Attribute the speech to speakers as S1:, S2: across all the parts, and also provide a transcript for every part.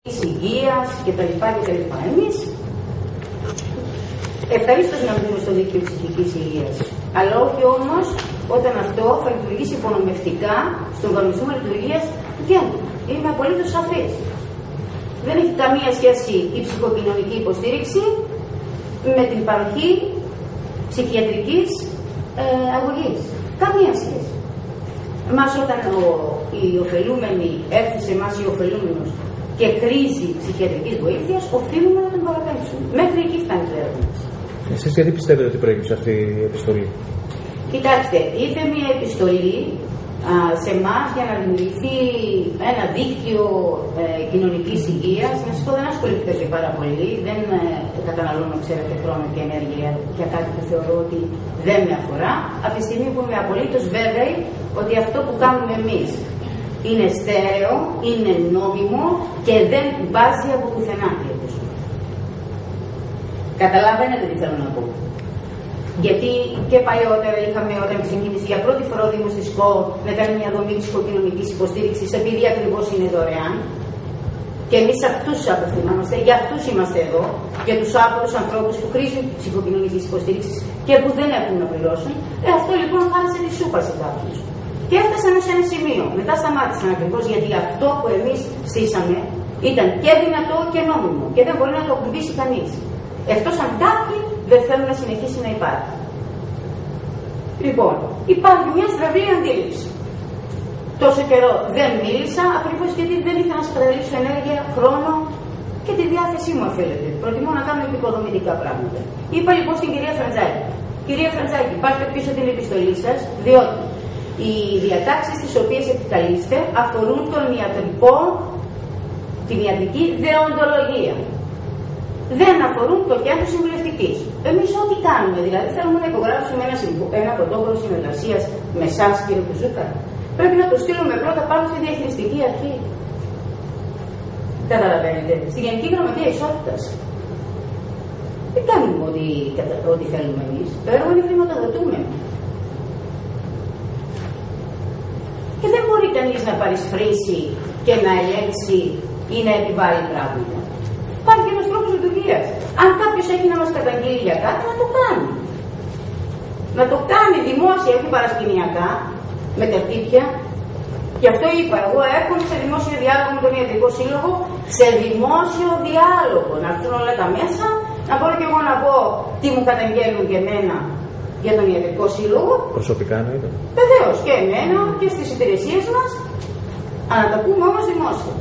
S1: υγείας κτλ. Εμείς ευχαρίστως να μπούμε στο δίκτυο ψυχικής υγείας, αλλά όχι όμως όταν αυτό θα λειτουργήσει υπονομευτικά στον κανονισμό λειτουργίας του κέντρου. Είμαι απολύτως σαφής. Δεν έχει καμία σχέση η ψυχοκοινωνική υποστήριξη με την παροχή ψυχιατρικής αγωγής. Καμία σχέση. Εμάς όταν η ωφελούμενη έρθει σε εμάς ή ο ωφελούμενος και χρήζει ψυχιατρικής βοήθειας, οφείλουμε να τον παραπέμψουμε. Μέχρι εκεί φτάνει το έργο μας.
S2: Εσείς γιατί πιστεύετε ότι προέκυψε αυτή η επιστολή?
S1: Κοιτάξτε, ήρθε μια επιστολή σε εμάς για να δημιουργηθεί ένα δίκτυο κοινωνικής υγείας. Να σας πω, δεν ασχοληθείτε και πάρα πολύ, δεν καταναλώνω, ξέρετε, χρόνο και ενέργεια για κάτι που θεωρώ ότι δεν με αφορά, από τη στιγμή που είμαι απολύτως βέβαιη ότι αυτό που κάνουμε εμείς είναι στέρεο, είναι νόμιμο και δεν βάζει από πουθενά. Καταλαβαίνετε τι θέλω να πω. Γιατί και παλιότερα είχαμε, όταν ξεκίνησε για πρώτη φορά ο Δήμος της ΚΟ να κάνει μια δομή ψυχοκοινωνικής υποστήριξης, επειδή ακριβώς είναι δωρεάν. Και εμείς αυτούς απευθυνόμαστε, για αυτούς είμαστε εδώ, για τους άπορους ανθρώπους που χρήζουν ψυχοκοινωνικής υποστήριξης και που δεν έχουν να πληρώσουν. Αυτό λοιπόν χάρισε τη σούπα σε κάποιους. Και έφτασαν σε ένα σημείο. Μετά σταμάτησαν ακριβώς γιατί αυτό που εμείς στήσαμε ήταν και δυνατό και νόμιμο και δεν μπορεί να το ακουμπήσει κανείς. Εκτός αν κάποιοι δεν θέλουν να συνεχίσει να υπάρχει. Λοιπόν, υπάρχει μια στραβή αντίληψη. Τόσο καιρό δεν μίλησα, ακριβώς γιατί δεν ήθελα να σπαταλήσω ενέργεια, χρόνο και τη διάθεσή μου, αν θέλετε. Προτιμώ να κάνω επικοδομητικά πράγματα. Είπα λοιπόν στην κυρία Φραντζάκη: Κυρία Φραντζάκη, πάρτε πίσω την επιστολή σας, διότι οι διατάξεις τις οποίες επικαλείστε αφορούν την ιατρική δεοντολογία. Δεν αφορούν το κέντρο συμβουλευτικής. Εμείς ό,τι κάνουμε, δηλαδή θέλουμε να υπογράψουμε ένα πρωτόκολλο συνεργασίας με εσάς, κύριε Κουζούκα, πρέπει να το στείλουμε πρώτα πάνω στη διαχειριστική αρχή. Καταλαβαίνετε, στη Γενική Γραμματεία Ισότητας. Δεν κάνουμε ό,τι θέλουμε εμείς. Το έργο είναι χρηματοδοτούμενο. Και δεν μπορεί κανείς να παρισφρήσει και να ελέγξει ή να επιβάλλει πράγματα. Υπάρχει ένας τρόπος λειτουργίας. Αν κάποιος έχει να μας καταγγείλει για κάτι, να το κάνει. Να το κάνει δημόσια, όχι παρασκηνιακά, με τερτύπια. Γι' αυτό είπα, εγώ έρχομαι σε δημόσιο διάλογο με τον Ιατρικό Σύλλογο, σε δημόσιο διάλογο. Να έρθουν όλα τα μέσα, να μπορώ και εγώ να πω τι μου καταγγέλνουν και εμένα για τον Ιατρικό Σύλλογο.
S2: Προσωπικά εννοείται.
S1: Βεβαίως, και εμένα και στις υπηρεσίες μας, αλλά να τα πούμε όμως δημόσια.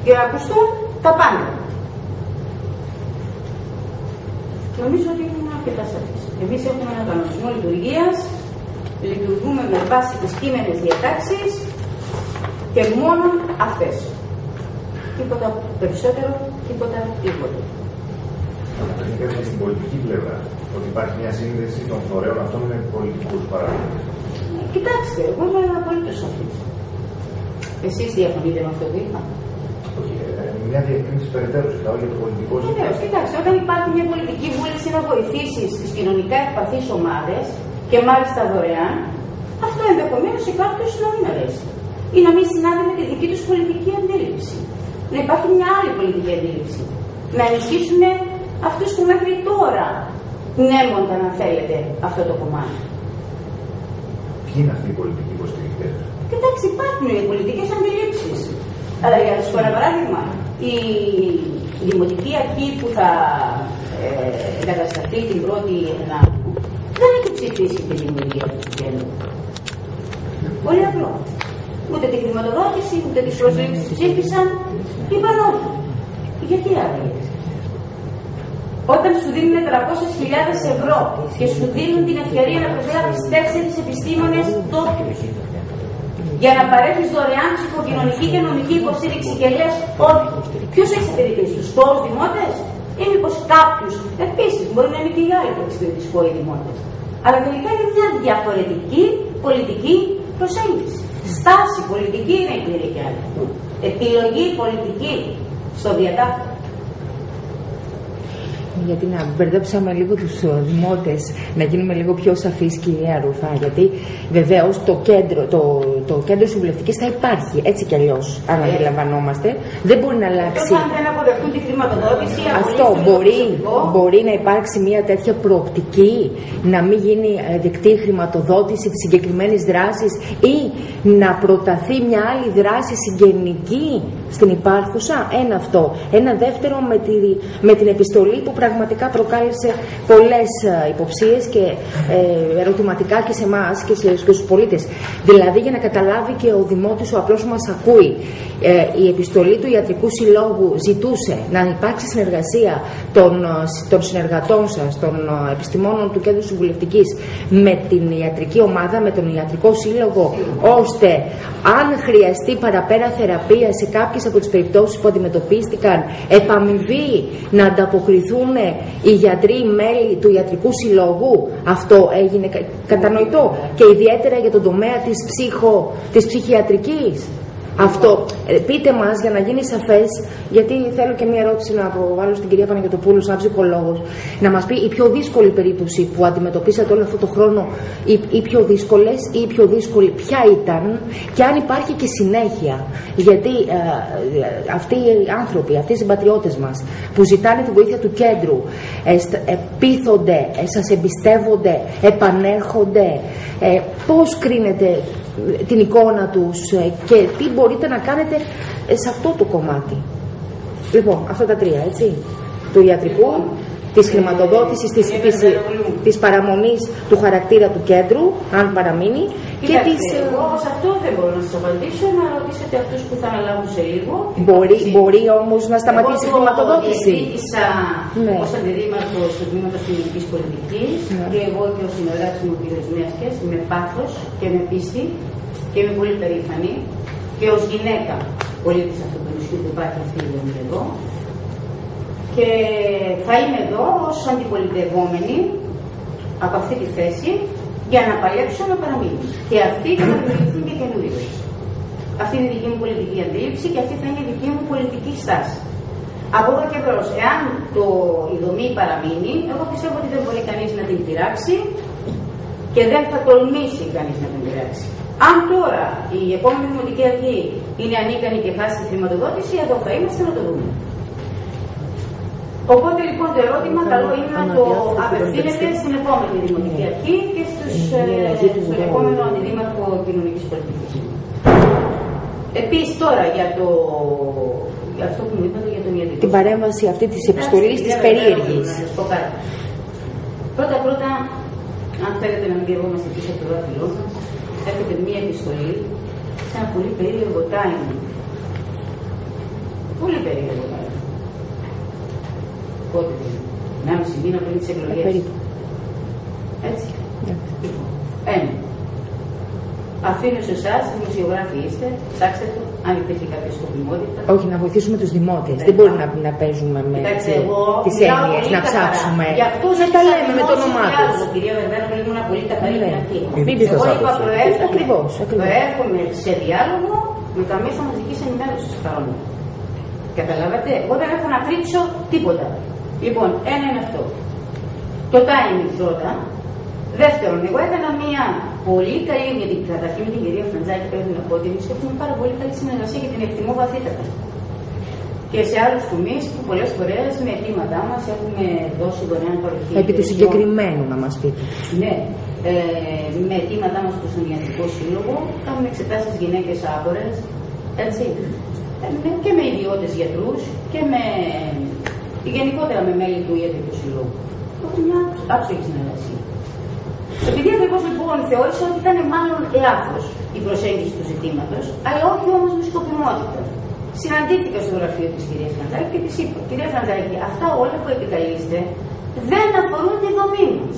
S1: Και να ακουστούν τα πάντα. Νομίζω ότι είναι αρκετά σαφής. Εμείς έχουμε ένα κανονισμό λειτουργίας, λειτουργούμε με βάση τις κείμενες διατάξεις και μόνο αυτές. Τίποτα περισσότερο, τίποτα λιγότερο.
S3: Αναφερθήκατε στην πολιτική πλευρά, ότι υπάρχει μια σύνδεση των φορέων αυτών με πολιτικούς παράγοντες.
S1: Κοιτάξτε, εγώ είμαι απολύτως σαφής. Εσείς διαφωνείτε με αυτό που είπα?
S3: Όχι, μια διευκρίνηση περαιτέρω ζητάω για το πολιτικό ζήτημα.
S1: Βεβαίως, κοιτάξτε, όταν υπάρχει μια πολιτική βούληση να βοηθήσει τις κοινωνικά ευπαθείς ομάδες και μάλιστα δωρεάν, αυτό ενδεχομένως σε κάποιους να μην αρέσει ή να μην συνάδει με τη δική τους πολιτική αντίληψη. Να υπάρχει μια άλλη πολιτική αντίληψη. Να ενισχύσουν αυτούς που μέχρι τώρα νέμονταν, αν θέλετε, αυτό το κομμάτι.
S3: Ποιοι είναι αυτοί οι πολιτικοί υποστηρικτές?
S1: Κοιτάξτε, υπάρχουν οι πολιτικές αντιλήψεις. Αλλά για να σας πω ένα παράδειγμα, η δημοτική αρχή που θα εγκατασταθεί την 1η Ιανουαρίου δεν έχει ψηφίσει τη δημιουργία του κέντρου. Πολύ απλό. Ούτε τη χρηματοδότηση, ούτε τις προσλήψεις ψήφισαν, είπαν όχι. Γιατί άραγε? Όταν σου δίνουν 400.000 ευρώ και σου δίνουν την ευκαιρία να προσλάβεις 4 επιστήμονες τόπιους για να παρέχεις δωρεάν ψυχοκοινωνική και νομική υποστήριξη και λες όχι, ποιος έχει επιδικήσει, τους σπόρους δημότες ή μήπως κάποιους? Επίσης, μπορεί να είναι και οι άλλοι που εξυπηρετεί σπόροι δημότες. Αλλά τελικά είναι μια διαφορετική πολιτική προσέγγιση. Στάση πολιτική είναι η κληρική άλλη. Επιλογή πολιτική στο διατάφτα.
S4: Γιατί να μπερδέψαμε λίγο τους δημότες, να γίνουμε λίγο πιο σαφείς, κυρία Ρούφα, γιατί βεβαίως το κέντρο, το κέντρο συμβουλευτικής θα υπάρχει έτσι κι αλλιώς, αν αντιλαμβανόμαστε. Δεν μπορεί να αλλάξει.
S1: Δεν αποδεχτούν τη χρηματοδότηση.
S4: Αυτό μπορεί να υπάρξει μια τέτοια προοπτική, να μην γίνει δεκτή η χρηματοδότηση της συγκεκριμένης δράσης ή να προταθεί μια άλλη δράση συγγενική στην υπάρχουσα. Ένα αυτό. Ένα δεύτερο με την επιστολή που πραγματικά προκάλεσε πολλές υποψίες και ερωτηματικά και σε εμάς και στους πολίτες. Δηλαδή, για να καταλάβει και ο δημότης, ο απλός που μας ακούει, η επιστολή του Ιατρικού Συλλόγου ζητούσε να υπάρξει συνεργασία των συνεργατών σας, των επιστημόνων του Κέντρου Συμβουλευτικής, με την ιατρική ομάδα, με τον Ιατρικό Σύλλογο, ώστε αν χρειαστεί παραπέρα θεραπεία σε κάποιες από τις περιπτώσεις που αντιμετωπίστηκαν, επαμοιβή να ανταποκριθούν οι γιατροί μέλη του Ιατρικού Συλλόγου. Αυτό έγινε κατανοητό και ιδιαίτερα για τον τομέα της ψυχιατρικής. Αυτό, πείτε μας για να γίνει σαφές, γιατί θέλω και μία ερώτηση να προβάλλω στην κυρία Παναγιωτοπούλου, σαν ψυχολόγος, να μας πει η πιο δύσκολη περίπτωση που αντιμετωπίσατε όλο αυτό το χρόνο, οι πιο δύσκολες ή η πιο δύσκολη ποια ήταν, και αν υπάρχει και συνέχεια. Γιατί αυτοί οι άνθρωποι, αυτοί οι συμπατριώτες μας που ζητάνε τη βοήθεια του κέντρου, πείθονται, σας εμπιστεύονται, επανέρχονται, πώς κρίνετε την εικόνα τους και τι μπορείτε να κάνετε σε αυτό το κομμάτι? Λοιπόν, αυτά τα τρία, έτσι, του ιατρικού, της χρηματοδότησης, της παραμονής του χαρακτήρα του κέντρου, αν παραμείνει, και της...
S1: Εγώ σε αυτό δεν μπορώ να σας απαντήσω, να ρωτήσετε αυτούς που θα αναλάβουν σε λίγο.
S4: Μπορεί όμως να σταματήσει η χρηματοδότηση.
S1: Εγώ ζήτησα ως αντιδήμαρχος του Τμήματος Κοινωνικής Πολιτικής και εγώ και ο συνεργάτης μου ο κ. Μέσκες, με πάθος και με πίστη και είμαι πολύ περήφανη και ως γυναίκα πολίτης αυτού του νησιού που υπάρχει αυτή η δομή εδώ. Και θα είμαι εδώ ως αντιπολιτευόμενη από αυτή τη θέση για να παλέψω να παραμείνω. Και αυτοί θα δημιουργηθούν και καινούριοι. Αυτή είναι η δική μου πολιτική αντίληψη και αυτή θα είναι η δική μου πολιτική στάση. Από εδώ και μπρος, εάν η δομή παραμείνει, εγώ πιστεύω ότι δεν μπορεί κανείς να την πειράξει και δεν θα τολμήσει κανείς να την πειράξει. Αν τώρα η επόμενη Δημοτική Αρχή είναι ανίκανη και χάσει τη χρηματοδότηση, εδώ θα είμαστε να το δούμε. Οπότε λοιπόν το ερώτημα καλό είναι να το απευθύνεται στην επόμενη Δημοτική Αρχή και στον επόμενο Αντιδήμαρχο Κοινωνικής Πολιτικής. Επίσης τώρα για αυτό που μου είπατε για τον ιατρικό.
S4: Την παρέμβαση αυτή της επιστολής της περίεργης.
S1: Να σας πω κάτι. Πρώτα, αν θέλετε να μην διαβόμαστε πίσω από το δάχτυλό μας, έρχεται μία επιστολή σε ένα πολύ περίεργο timing. Πολύ περίεργο timing. Πότε, 1,5 μήνα πριν τις εκλογές. Έτσι. Ένα. Αφήνω σε εσάς, δημοσιογράφοι είστε, ψάξτε το, αν υπήρχε κάποια σκοπιμότητα.
S4: Όχι, να βοηθήσουμε τους δημότες. Δεν μπορεί να παίζουμε με τις έννοιες, να ψάξουμε.
S1: Γι' αυτό
S4: να τα λέμε με το όνομά τους.
S1: Κυρία Βερβέρα, ήμουν πολύ καθαρή στην αρχή.
S2: Εγώ είπα
S1: προέρχομαι σε διάλογο με τα μέσα μαζικής ενημέρωσης παρόν. Καταλάβατε, εγώ δεν έχω να κρύψω τίποτα. Λοιπόν, ένα είναι αυτό. Το timing πρώτα. Δεύτερον, εγώ έκανα μια πολύ καλή, γιατί καταρχήν με την κυρία Φραντζάκη πρέπει να πω ότι εμείς έχουμε πάρα πολύ καλή συνεργασία και την εκτιμώ βαθύτατα. Και σε άλλους τομείς που πολλές φορές με αιτήματά μας έχουμε δώσει δωρεάν παροχή.
S4: Επί του συγκεκριμένου να μας πείτε.
S1: Ναι. Με αιτήματά μας προς τον Ιατρικό Σύλλογο, κάνουμε εξετάσεις γυναίκες άπορες, έτσι. Και με ιδιώτες γιατρούς και γενικότερα με μέλη του Ιατρικού Συλλόγου. Έχουμε μια άψογη συνεργασία. Επειδή ακριβώς λοιπόν θεώρησα ότι ήταν μάλλον λάθος η προσέγγιση του ζητήματος, αλλά όχι όμως με σκοπιμότητα. Συναντήθηκα στο γραφείο της κυρίας Φραντζάκη και της είπα: Κυρία Φραντζάκη, αυτά όλα που επικαλείστε δεν αφορούν τη δομή μας.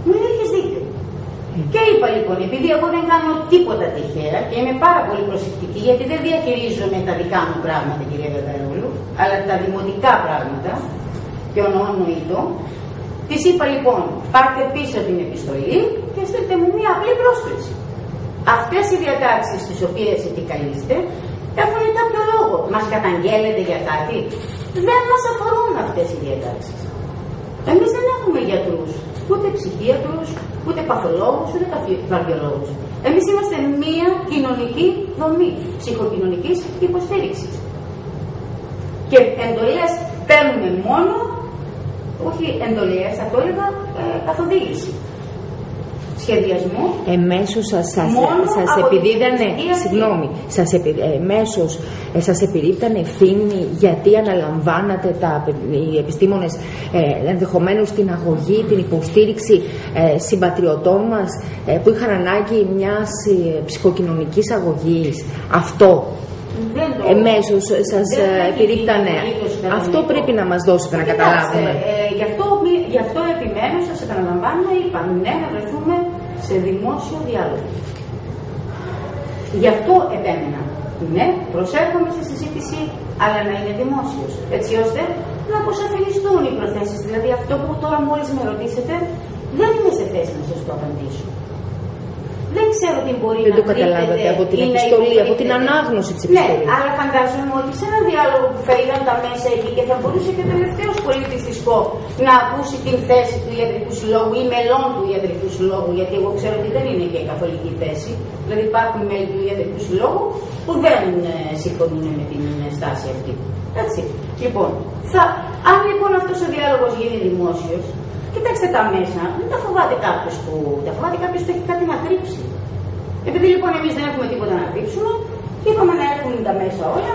S1: Μου έχεις δίκιο. Και είπα λοιπόν, επειδή εγώ δεν κάνω τίποτα τυχαία και είμαι πάρα πολύ προσεκτική, γιατί δεν διαχειρίζομαι τα δικά μου πράγματα, κυρία Βεβερούλου, αλλά τα δημοτικά πράγματα, και ονοήτο, της είπα λοιπόν, πάρτε πίσω την επιστολή και στείλτε μου μία απλή πρόσκληση. Αυτές οι διατάξεις τις οποίες επικαλείστε έχουν κάποιο λόγο. Μας καταγγέλλετε για κάτι. Δεν μας αφορούν αυτές οι διατάξεις. Εμείς δεν έχουμε γιατρούς, ούτε ψυχίατρους, ούτε παθολόγους, ούτε καρδιολόγους. Εμείς είμαστε μία κοινωνική δομή ψυχοκοινωνικής υποστήριξης. Και εντολές παίρνουμε μόνο, όχι εντολές, θα το έλεγα καθοδήγηση. Σχεδιασμό.
S4: Εμέσως σας επιδίδανε, συγγνώμη, εμέσως σας επιδίδαν ευθύνη γιατί αναλαμβάνατε οι επιστήμονες ενδεχομένως την αγωγή, την υποστήριξη συμπατριωτών μας που είχαν ανάγκη μιας ψυχοκοινωνικής αγωγής. Αυτό εμέσως σας επιδίδανε. Αυτό πρέπει να μας δώσετε να καταλάβουμε.
S1: Γι' αυτό επιμένω, σας επαναλαμβάνω, είπα ναι, να βρεθούμε σε δημόσιο διάλογο. Γι' αυτό επέμενα. Ναι, προσέρχομαι στη συζήτηση, αλλά να είναι δημόσιος. Έτσι ώστε να αποσαφινιστούν οι προθέσεις. Δηλαδή αυτό που τώρα μόλις με ρωτήσετε, δεν είμαι σε θέση να σας το απαντήσω. Δεν ξέρω τι μπορεί
S4: να το καταλάβατε από την επιστολή, από την ανάγνωση της επιστολής.
S1: Ναι, αλλά φαντάζομαι ότι σε ένα διάλογο που θα είδαν τα μέσα εκεί και θα μπορούσε και ο τελευταίος πολίτης της ΚΟ να ακούσει την θέση του Ιατρικού Συλλόγου ή μελών του Ιατρικού Συλλόγου, γιατί εγώ ξέρω ότι δεν είναι και καθολική θέση. Δηλαδή υπάρχουν μέλη του Ιατρικού Συλλόγου που δεν συμφωνούν με την στάση αυτή. Έτσι. Λοιπόν, αν λοιπόν αυτός ο διάλογος γίνει δημόσιος, κοιτάξτε τα μέσα, δεν τα φοβάται κάποιος που έχει κάτι να κρύψει. Επειδή λοιπόν εμείς δεν έχουμε τίποτα να κρύψουμε, είπαμε να έρθουν τα μέσα όλα,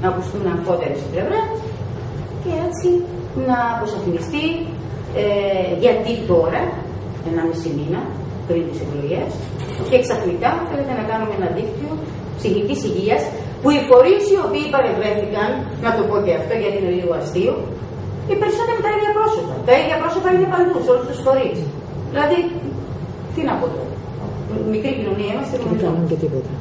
S1: να ακουστούν αμφότερες πλευρές και έτσι να αποσαφινιστεί γιατί τώρα, 1,5 μήνα πριν τις εκλογές, και ξαφνικά θέλετε να κάνουμε ένα δίκτυο ψυχικής υγείας που οι φορείς οι οποίοι παρευρέθηκαν, να το πω και αυτό γιατί είναι λίγο αστείο, οι περισσότεροι είναι τα ίδια πρόσωπα. Τα ίδια πρόσωπα είναι παντού, σε όλους τους φορείς. Δηλαδή, τι να πω τώρα. Μικρή κοινωνία είμαστε.
S4: Δεν κάνουμε και τίποτα.